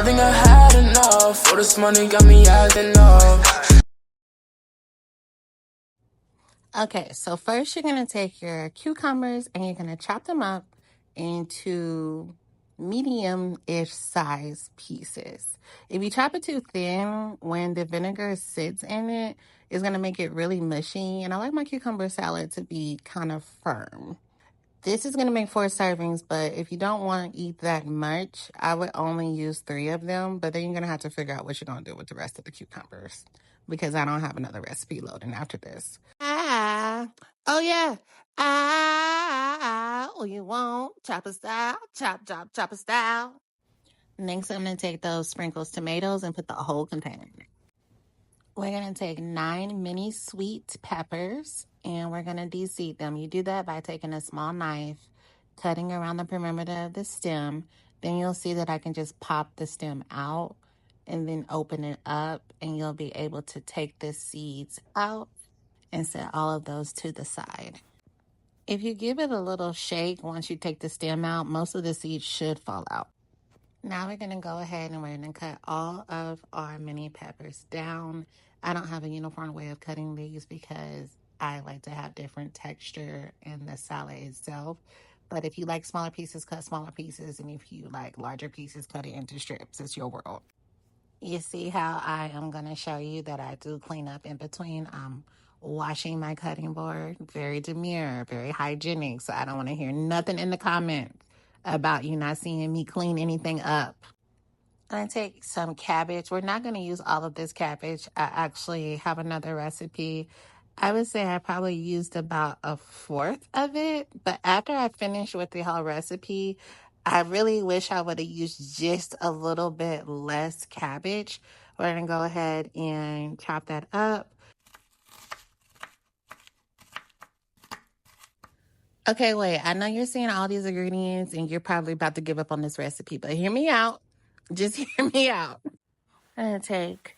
think I had enough. All this money got me acting up. Okay, so first you're going to take your cucumbers and you're going to chop them up into medium-ish size pieces. If you chop it too thin, when the vinegar sits in it, it's going to make it really mushy. And I like my cucumber salad to be kind of firm. This is going to make 4 servings, but if you don't want to eat that much, I would only use 3 of them. But then you're going to have to figure out what you're going to do with the rest of the cucumbers because I don't have another recipe loading after this. Oh yeah. Oh, you won't. Chopper style. Chopper style. Next, I'm going to take those sprinkles tomatoes and put the whole container in. We're going to take 9 mini sweet peppers and we're going to de-seed them. You do that by taking a small knife, cutting around the perimeter of the stem. Then you'll see that I can just pop the stem out and then open it up and you'll be able to take the seeds out and set all of those to the side. If you give it a little shake once you take the stem out, most of the seeds should fall out. Now we're going to go ahead and we're going to cut all of our mini peppers down. I don't have a uniform way of cutting these because I like to have different texture in the salad itself. But if you like smaller pieces, cut smaller pieces. And if you like larger pieces, cut it into strips. It's your world. You see how I am going to show you that I do clean up in between. I'm washing my cutting board. Very demure, very hygienic. So I don't want to hear nothing in the comments about you not seeing me clean anything up. I'm going to take some cabbage. We're not going to use all of this cabbage. I actually have another recipe. I would say I probably used about 1/4 of it. But after I finish with the whole recipe, I really wish I would have used just a little bit less cabbage. We're going to go ahead and chop that up. Okay, wait. I know you're seeing all these ingredients and you're probably about to give up on this recipe, but hear me out. Just hear me out. I'm going to take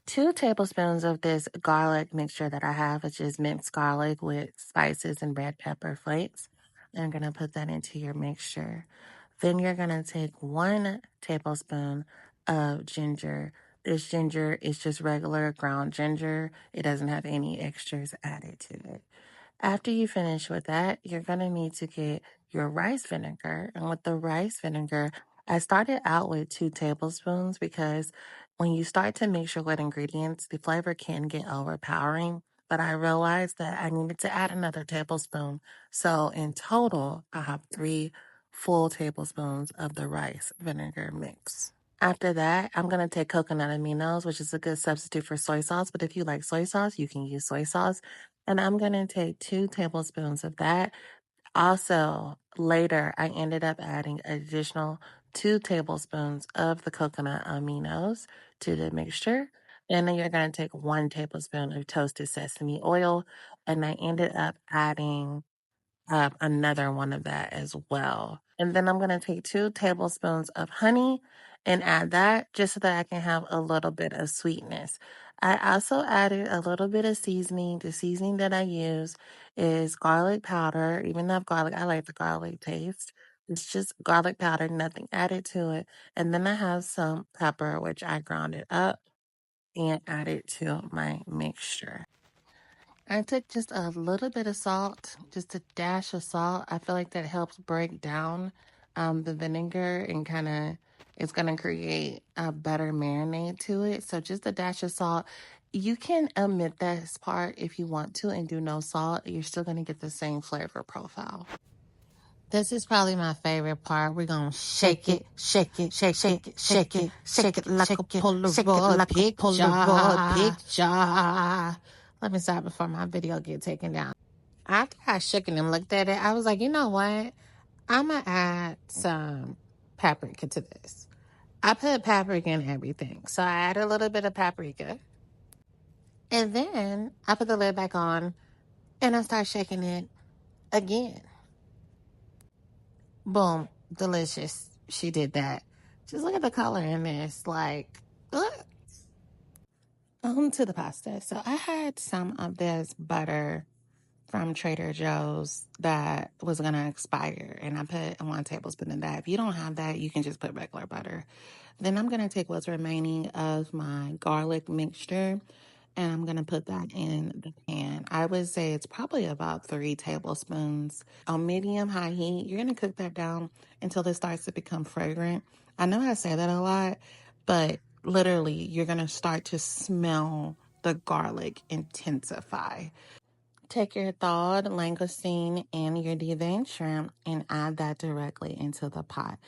2 tablespoons of this garlic mixture that I have, which is minced garlic with spices and red pepper flakes. I'm going to put that into your mixture. Then you're going to take 1 tablespoon of ginger. This ginger is just regular ground ginger. It doesn't have any extras added to it. After you finish with that, you're going to need to get your rice vinegar. And with the rice vinegar, I started out with 2 tablespoons because when you start to mix your wet ingredients, the flavor can get overpowering. But I realized that I needed to add another tablespoon. So in total, I have 3 full tablespoons of the rice vinegar mix. After that, I'm going to take coconut aminos, which is a good substitute for soy sauce. But if you like soy sauce, you can use soy sauce. And I'm going to take 2 tablespoons of that. Also, later, I ended up adding additional 2 tablespoons of the coconut aminos to the mixture. And then you're going to take 1 tablespoon of toasted sesame oil. And I ended up adding another one of that as well. And then I'm going to take 2 tablespoons of honey and add that just so that I can have a little bit of sweetness. I also added a little bit of seasoning. The seasoning that I use is garlic powder. Even though I like the garlic taste. It's just garlic powder, nothing added to it. And then I have some pepper, which I grounded up and added to my mixture. I took just a little bit of salt, just a dash of salt. I feel like that helps break down the vinegar and it's going to create a better marinade to it. So just a dash of salt. You can omit this part if you want to and do no salt. You're still going to get the same flavor profile. This is probably my favorite part. We're going to shake it, shake it, shake it, shake it, shake it like a Polaroid picture. Let me stop before my video get taken down. After I shook it and looked at it, I was like, you know what? I'm going to add some paprika to this. I put paprika in everything. So I added a little bit of paprika. And then I put the lid back on and I start shaking it again. Boom. Delicious. She did that. Just look at the color in this. Like, look. On to the pasta. So I had some of this butter from Trader Joe's that was going to expire, and I put 1 tablespoon of that. If you don't have that, you can just put regular butter. Then I'm going to take what's remaining of my garlic mixture, and I'm going to put that in the pan. I would say it's probably about 3 tablespoons. On medium-high heat, you're going to cook that down until it starts to become fragrant. I know I say that a lot, but literally, you're going to start to smell the garlic intensify. Take your thawed langoustine and your deveined shrimp and add that directly into the pot.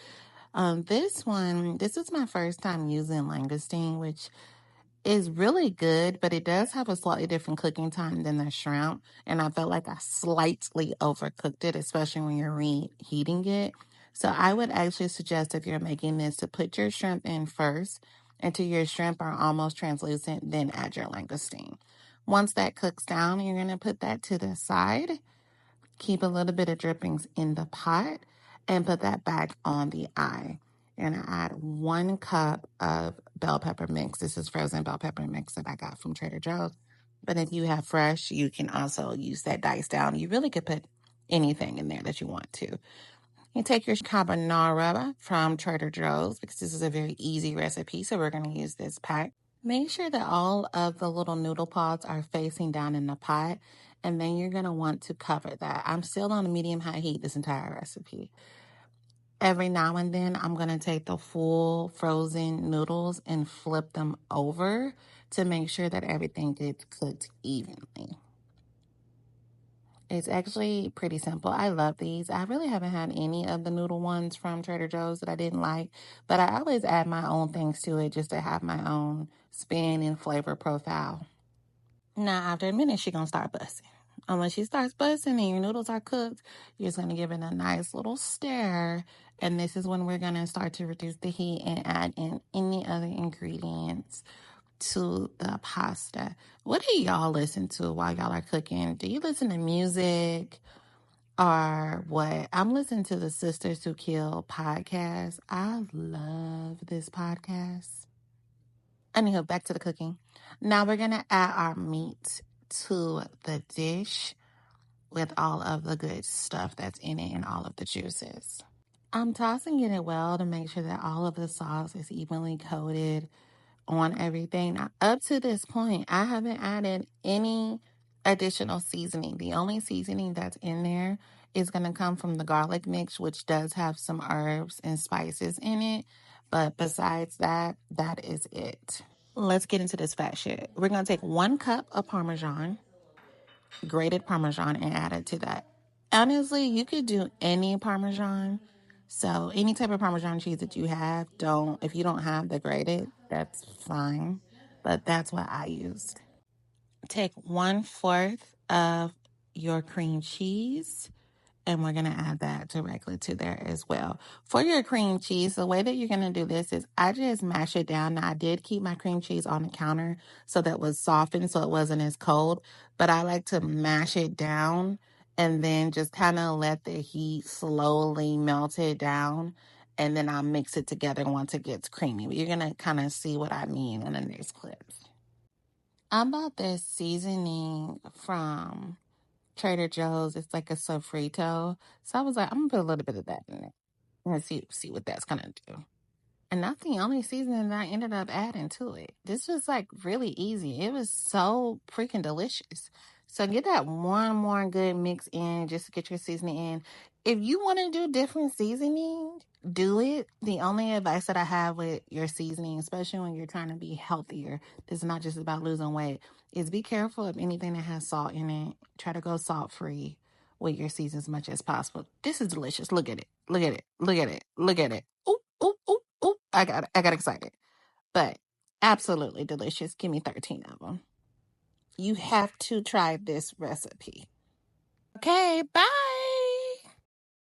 This is my first time using langoustine, which is really good, but it does have a slightly different cooking time than the shrimp. And I felt like I slightly overcooked it, especially when you're reheating it. So I would actually suggest, if you're making this, to put your shrimp in first until your shrimp are almost translucent, then add your langoustine. Once that cooks down, you're going to put that to the side. Keep a little bit of drippings in the pot and put that back on the eye. You're going to add 1 cup of bell pepper mix. This is frozen bell pepper mix that I got from Trader Joe's. But if you have fresh, you can also use that diced down. You really could put anything in there that you want to. You take your carbonara from Trader Joe's, because this is a very easy recipe, so we're going to use this pack. Make sure that all of the little noodle pods are facing down in the pot, and then you're going to want to cover that. I'm still on a medium-high heat this entire recipe. Every now and then, I'm going to take the full frozen noodles and flip them over to make sure that everything gets cooked evenly. It's actually pretty simple. I love these. I really haven't had any of the noodle ones from Trader Joe's that I didn't like, but I always add my own things to it just to have my own spin and flavor profile. Now, after a minute, she's going to start busting. And when she starts busting and your noodles are cooked, you're just going to give it a nice little stir. And this is when we're going to start to reduce the heat and add in any other ingredients to the pasta. What do y'all listen to while y'all are cooking? Do you listen to music or what? I'm listening to the Sisters Who Kill podcast. I love this podcast. Anywho, back to the cooking. Now we're going to add our meat to the dish with all of the good stuff that's in it and all of the juices. I'm tossing it well to make sure that all of the sauce is evenly coated on everything. Now, up to this point, I haven't added any additional seasoning. The only seasoning that's in there is going to come from the garlic mix, which does have some herbs and spices in it. But besides that, that is it. Let's get into this fat shit. We're going to take 1 cup of Parmesan, grated Parmesan, and add it to that. Honestly, you could do any Parmesan. So any type of Parmesan cheese that you have, if you don't have the grated, that's fine. But that's what I used. Take 1/4 of your cream cheese, and we're going to add that directly to there as well. For your cream cheese, the way that you're going to do this is I just mash it down. Now, I did keep my cream cheese on the counter so that it was softened so it wasn't as cold, but I like to mash it down and then just kind of let the heat slowly melt it down, and then I'll mix it together once it gets creamy. But you're going to kind of see what I mean in the next clips. I bought this seasoning from Trader Joe's. It's like a sofrito. So I was like, I'm gonna put a little bit of that in it and see what that's gonna do. And that's the only seasoning that I ended up adding to it. This was like really easy. It was so freaking delicious. So get that one more good mix in just to get your seasoning in. If you want to do different seasoning, do it. The only advice that I have with your seasoning, especially when you're trying to be healthier, this is not just about losing weight, is be careful of anything that has salt in it. Try to go salt free with your season as much as possible. This is delicious. Look at it. Look at it. Look at it. Look at it. Oop, oop, oop, oop. I got excited. But absolutely delicious. Give me 13 of them. You have to try this recipe. Okay, bye.